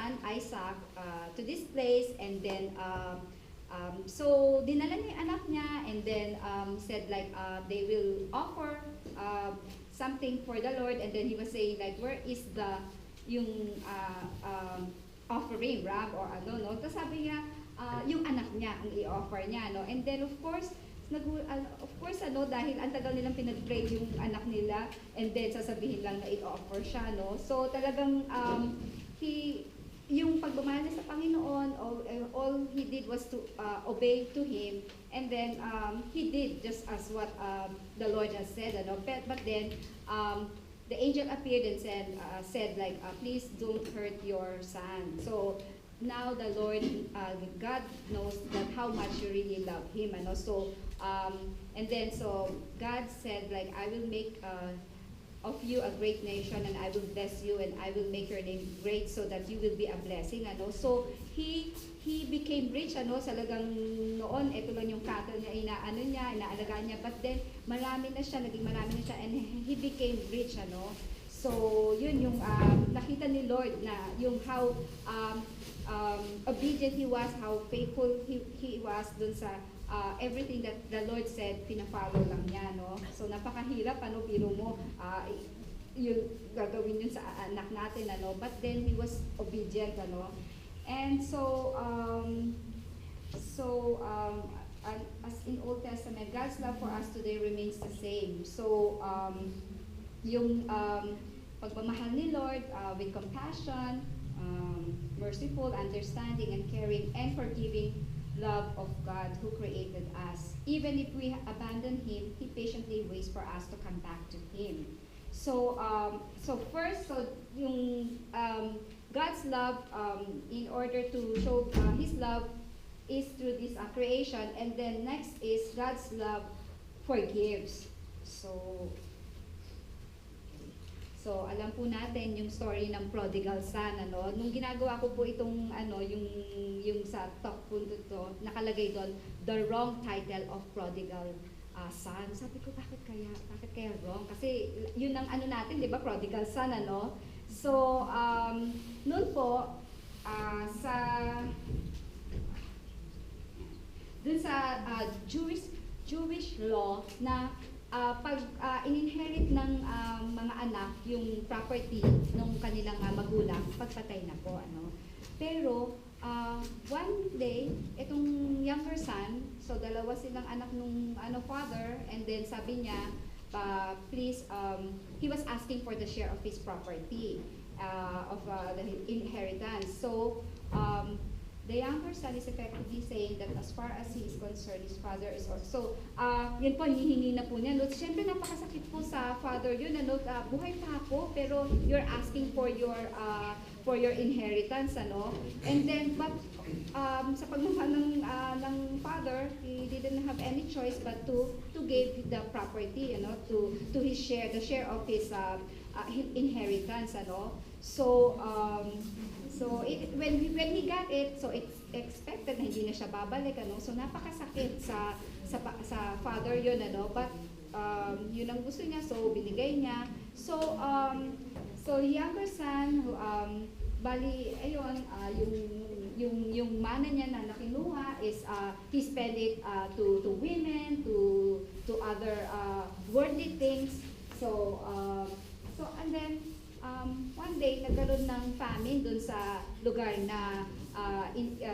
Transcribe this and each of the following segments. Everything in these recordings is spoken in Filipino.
son Isaac to this place, and then so dinala niya yung anak niya, and then said like they will offer something for the Lord, and then he was saying like, where is the yung offering ram or ano, no? Tapos sabi niya, yung anak niya ang i-offer niya, no? And then of course, ano, dahil ang tagal nilang pinag-pray yung anak nila, and then sasabihin lang na i-offer siya, no? So talagang yung pagmamahal niya sa Panginoon, all he did was to obey to Him, and then he did just as what the Lord has said, ano? But then the angel appeared and said like, please don't hurt your son. So now the Lord, God knows that how much you really love Him, ano? So and then so God said like, I will make of you a great nation, and I will bless you, and I will make your name great so that you will be a blessing, ano? So he became rich, ano? Talagang noon ito lang yung cattle niya, inaalagaan niya, but then naging marami na siya, and he became rich, ano? So yun yung nakita ni Lord na yung how obedient he was, how faithful he was dun sa everything that the Lord said, pina-follow lang niya, no? So napakahirap, ano, biro mo, yung gagawin yun sa anak natin, ano? But then he was obedient, ano? And so as in Old Testament, God's love for us today remains the same. So yung pagmamahal ni Lord with compassion, merciful, understanding, and caring, and forgiving love of God who created us. Even if we abandon Him, He patiently waits for us to come back to Him. So first, yung God's love, in order to show His love, is through this creation, and then next is God's love forgives. So alam po natin yung story ng prodigal son, ano. Nung ginagawa ko po itong ano, yung sa talk po to, nakalagay doon the wrong title of prodigal son. Sabi ko, bakit kaya wrong? Kasi yun ang ano natin, 'di ba, prodigal son, ano. So noon po sa Jewish law na pag in-inherit ng mga anak yung property ng kanilang magulang, pagpatay na po, ano. Pero one day, itong younger son, so dalawa silang anak nung father, and then sabi niya, please, he was asking for the share of his property, of the inheritance. So the younger son is effectively saying that as far as he is concerned, his father is also. Yun po, hihingi na po niya. No? Siyempre, napakasakit po sa father yun. Ano? Buhay pa ako, pero you're asking for your inheritance, ano? And then, but sa pagmamahal ng father, he didn't have any choice but to give the property, you know, to his share, the share of his inheritance, ano? So when he got it, so it's expected na hindi na siya babalik, ano. So napakasakit sa father yun, ano. But yun ang gusto niya, so binigay niya. So younger son, bali ayun, yung mana niya na nakinuha is he spent it to women, to other worldly things. So and then one day nagkaroon ng famine dun sa lugar na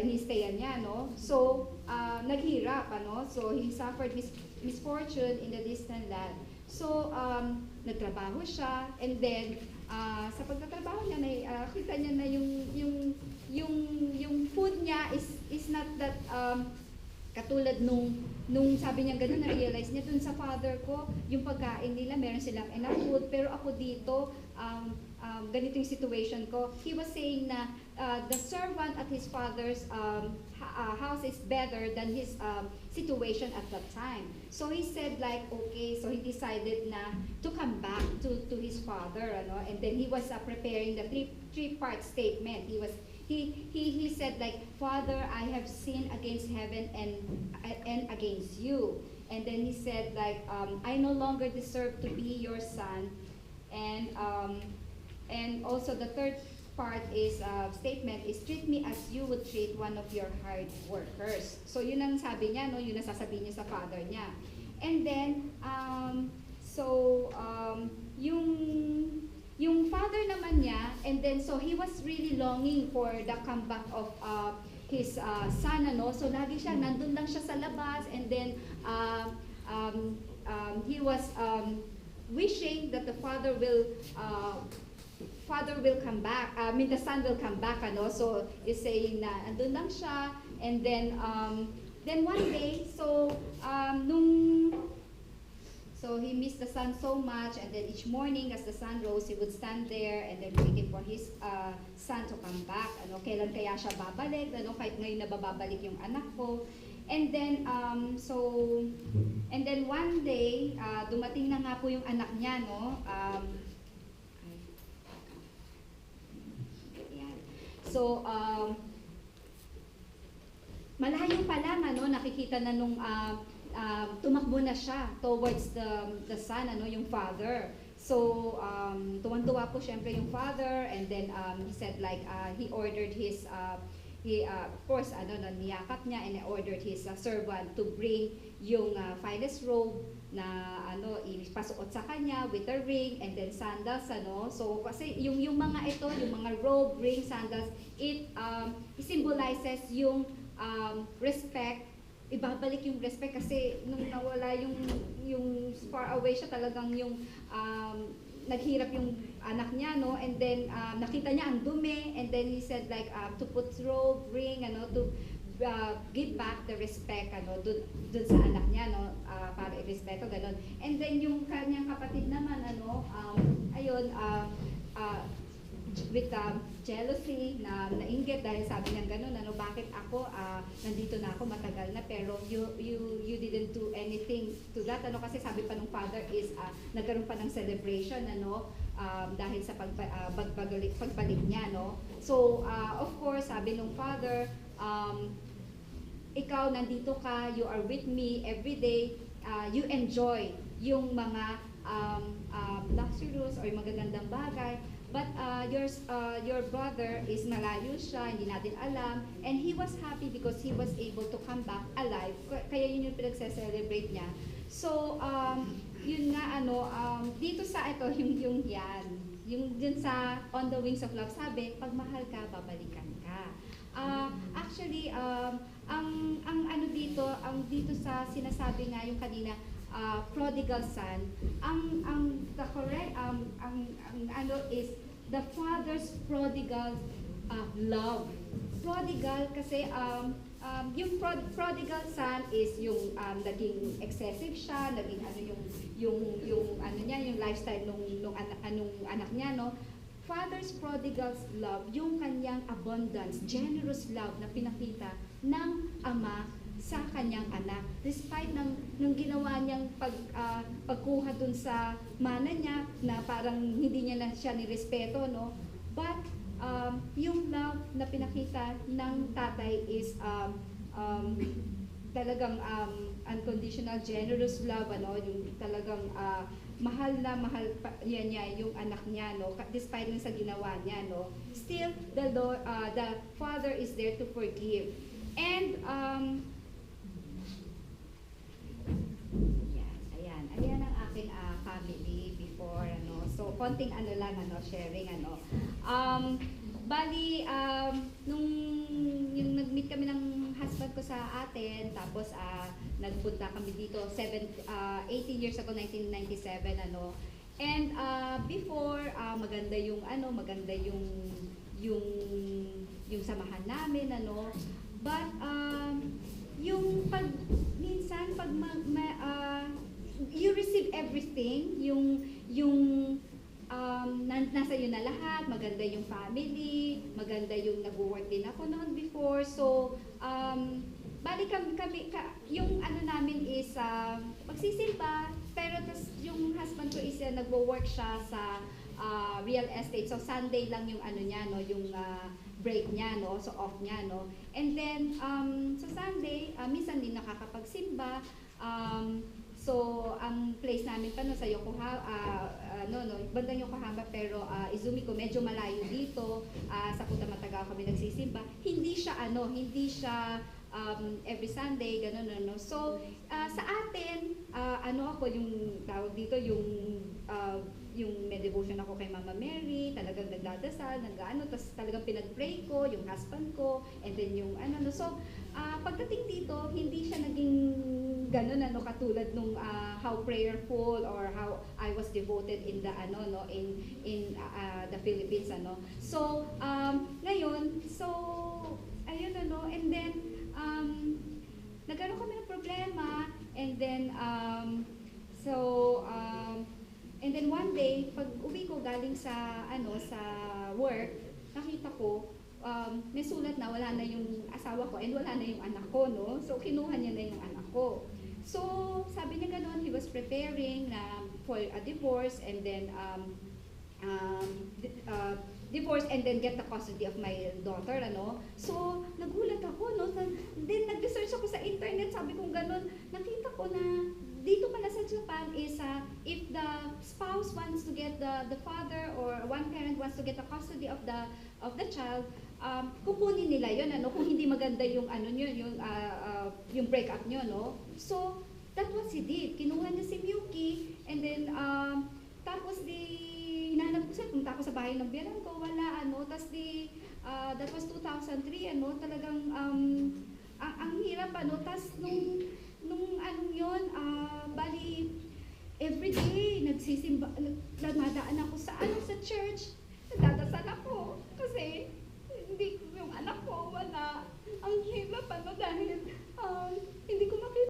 inistayan niya, no? So naghirap, ano? So he suffered misfortune in the distant land. So nagtrabaho siya, and then sa pagtatrabaho niya, kita niya na yung food niya is not that katulad nung sabi niya gano'n, na-realize niya dun sa father ko, yung pagkain nila, meron silang enough food, pero ako dito, ganito yung situation ko. He was saying na the servant at his father's house is better than his situation at that time. So he said like, okay, so he decided na to come back to his father, ano, and then he was preparing the three-part statement. He said like, Father, I have sinned against heaven and against you. And then he said like, I no longer deserve to be your son. And also the third part is statement is treat me as you would treat one of your hard workers. So yun ang sabi niya, no, yun ang sasabihin niya sa father niya. And then yung father naman niya, and then so he was really longing for the comeback of his son, ano. So lagi siya nandun lang siya sa labas, and then he was wishing that the father will come back. I mean, the son will come back, ano. So is saying na andun lang siya, and then one day, so so he missed the sun so much, and then each morning as the sun rose, he would stand there and then waiting for his son to come back. Ano, kailan kaya siya babalik? Ano, kahit ngayon na babalik yung anak ko. And then one day, dumating na nga po yung anak niya, no. So malayo pa lang, ano, nakikita na nung tumakbo na siya towards the son, ano, yung father. So tuwan-tuwa po syempre yung father, and then he said like he ordered his of course, ano, niyakap niya, and he ordered his servant to bring yung finest robe na ano, ipasuot sa kanya with a ring and then sandals, ano. So kasi yung mga ito, yung mga robe, ring, sandals, it symbolizes yung respect. Ibabalik yung respect kasi nung nawala yung far away siya, talagang yung naghirap yung anak niya, no, and then nakita niya ang dumi, and then he said like to put robe, ring, ano, to give back the respect, ano, dun sa anak niya, no, para irespeto, ganon. And then yung kanyang kapatid naman, ano, ayun, with jealousy, na nainggit dahil sabi niya gano'n, ano, bakit ako, nandito na ako, matagal na, pero you didn't do anything to that, ano, kasi sabi pa ng father is, nagkaroon pa ng celebration, ano, dahil sa pagbalik niya, no. So, of course, sabi ng father, ikaw, nandito ka, you are with me every day, you enjoy yung mga luxurious or yung magagandang bagay, but your brother is malayo siya, hindi natin alam, and he was happy because he was able to come back alive, kaya yun yung pinagse-celebrate niya. So, yun nga, ano, dito sa ito, yung yan, yung dun sa On the Wings of Love, sabi, pag mahal ka, babalikan ka. Actually, ang ano dito, dito sa sinasabi nga yung kanina, prodigal son, ang the correct ang ano is the father's prodigal love. Prodigal kasi yung prodigal son is yung naging excessive siya, naging ano yung ano niya, yung lifestyle nung anak niya, no. Father's prodigal's love, yung kanyang abundance, generous love na pinakita ng ama sa kanyang anak. Despite nung ginawa niyang pagkuha dun sa mana niya, na parang hindi niya na siya nirespeto, no? But yung love na pinakita ng tatay is talagang unconditional, generous love, ano? Yung talagang mahal na mahal niya yung anak niya, no, despite ng sa ginawa niya, no. Still the Lord, the father is there to forgive. And ayan ang aking family before, ano. So konting ano lang, ano, sharing, ano. Bali, nung yung nag-meet kami ng husband ko sa atin, tapos nagpunta kami dito 18 years ago, 1997, ano. And before, maganda yung ano, maganda yung samahan namin, ano. But yung minsan pag you receive everything, yung nasa iyo na lahat, maganda yung family, maganda yung nag-work din ako noon before. So, bali kami yung ano namin is magsisimba, pero tas yung husband ko is nagwo-work siya sa real estate. So, Sunday lang yung ano niya, no, yung break niya, no, so off niya, no. And then, sa Sunday, minsan din nakakapagsimba, So, ang place namin pa no sa Yokohama, bandang Yokohama, pero Izumi ko medyo malayo dito. Sa Kutamataga kami nagsisimba. Hindi siya every Sunday, ganun, no. So, sa atin, ako yung tawag dito, yung may devotion ako kay Mama Mary, talagang nagdadasal, tapos talagang pinag-pray ko, yung husband ko, and then yung So, pagdating dito, hindi siya naging ganun, katulad nung how prayerful or how I was devoted in the, in the Philippines, So, ngayon, ayun, and then, nagkaroon kami ng problema, and then, and then one day, pag uwi ko galing sa work, nakita ko, may sulat na wala na yung asawa ko and wala na yung anak ko, no? So, kinuha niya na yung anak ko. So, sabi niya gano'n, he was preparing for a divorce and then, divorce and then get the custody of my daughter, So, nagulat ako, no? Then, nag-research ako sa internet, sabi kong gano'n, nakita ko na dito pala sa Japan is if the spouse wants to get the father or one parent wants to get the custody of the child, kukunin nila yun, kung hindi maganda yung yung breakup nyo, no? So, that's what he did. Kinuha niya si Miyuki, and then, tapos hinanap ko siya, punta ako sa bahay ng biyanan ko, wala, tapos that was 2003, talagang, ang hirap, tapos nung yun, bali, everyday, nagsisimba, nadadaan ako sa church, nagdadasal ako, kasi,